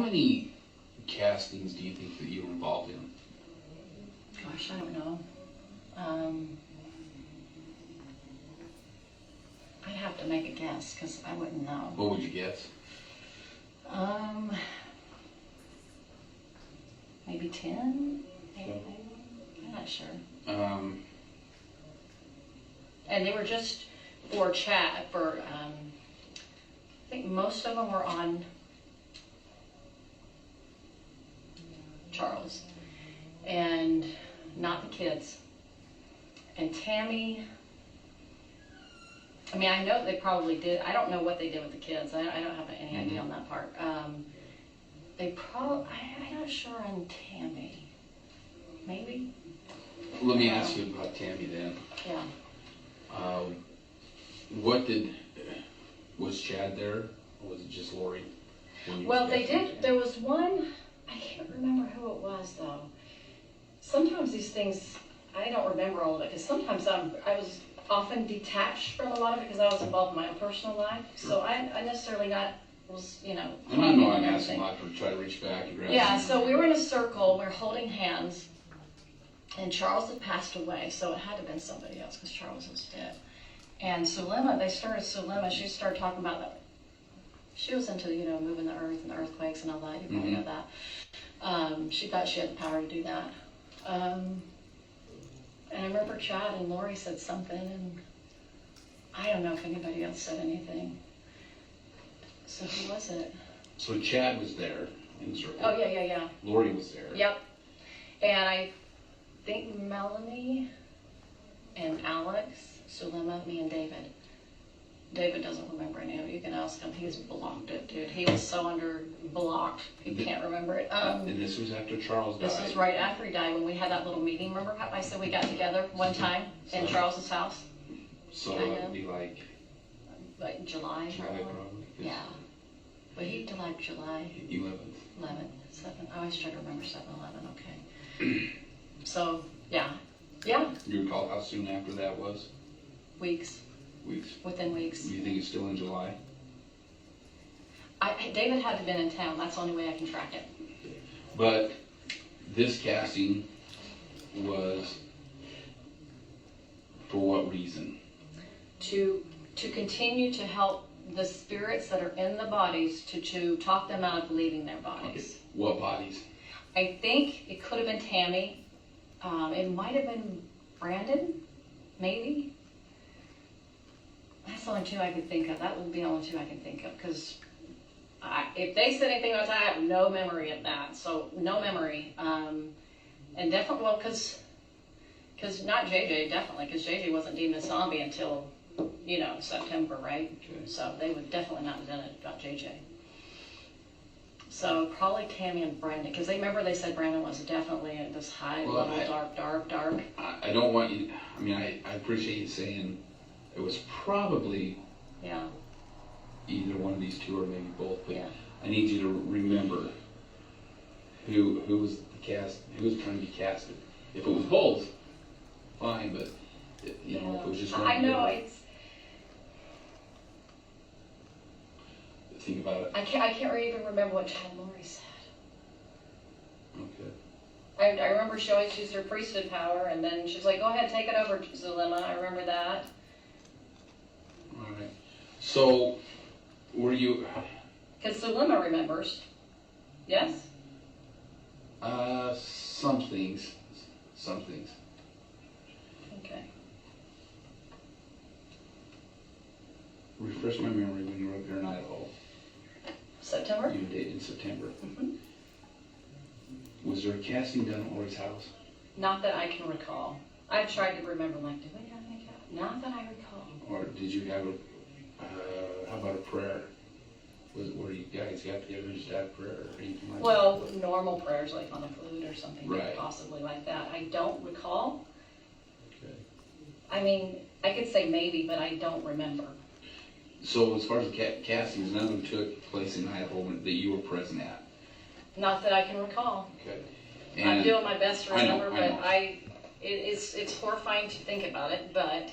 many castings do you think that you were involved in? Gosh, I don't know. I'd have to make a guess because I wouldn't know. What would you guess? Maybe 10? Maybe. I'm not sure. And they were just for chat, I think most of them were on Charles, and not the kids. And Tammy, I mean, I know they probably did. I don't know what they did with the kids. I don't have any idea on that part. I'm not sure on Tammy. Maybe? Let me ask you about Tammy then. Yeah. Was Chad there, or was it just Lori? Well, they did. There was one, I can't remember who it was though. Sometimes these things, I don't remember all of it, because sometimes I was often detached from a lot of it because I was involved in my own personal life. So I necessarily was, And I know I'm asking a lot to try to reach back and grab. Yeah, so we were in a circle, we were holding hands, and Charles had passed away, so it had to have been somebody else because Charles was dead. And Sulema, she started talking about that. She was into, moving the earth and the earthquakes and all that. You probably know that. She thought she had the power to do that. And I remember Chad and Lori said something, and I don't know if anybody else said anything. So who was it? So Chad was there in the circle. Oh, yeah. Lori was there. Yep. And I think Melanie and Alex, Sulema, me and David. David doesn't remember any of it. You can ask him. He's blocked it, dude. He was so blocked. He can't remember it. And this was after Charles died. This was right after he died when we had that little meeting. Remember how I said we got together one time in Charles's house? So it would be like July probably. Yeah. But he died July 11th. 7. I always try to remember 7/11. Okay. So, yeah. Yeah. You recall how soon after that was? Weeks. Within weeks. Do you think it's still in July? David had to have been in town. That's the only way I can track it. But this casting was for what reason? To continue to help the spirits that are in the bodies to talk them out of leaving their bodies. Okay. What bodies? I think it could have been Tammy. It might have been Brandon, maybe. That's the only two I could think of. That would be the only two I can think of, because if they said anything about that, I have no memory of that. So no memory. And definitely, well, because not JJ, definitely, because JJ wasn't deemed a zombie until, September, right? Okay. So they would definitely not have done it about JJ. So probably Tammy and Brandon, because they said Brandon was definitely at this high level, dark. I don't want you, I appreciate you saying it was probably either one of these two or maybe both, but I need you to remember who was who was trying to be casted. If it was both, fine, but if it was just one. I know it's. Think about it. I can't even remember what Chad Lori said. Okay. I remember she always used her priesthood power, and then she's like, "Go ahead, take it over, Zulema." I remember that. All right. So, were you? Because Zulema remembers. Yes. Some things. Okay. Refresh my memory when you were up there in Idaho. September? You dated in September. Was there a casting done at Lori's house? Not that I can recall. I've tried to remember, did we have any casting? Not that I recall. Or did you have how about a prayer? Where you guys got together and just had a prayer or anything like that? Well, normal prayers like on a flute or something, right. Possibly like that. I don't recall. Okay. I could say maybe, but I don't remember. So as far as the castings, none of them took place in Idaho that you were present at? Not that I can recall. Okay. I'm doing my best to remember, I know. It's horrifying to think about it, but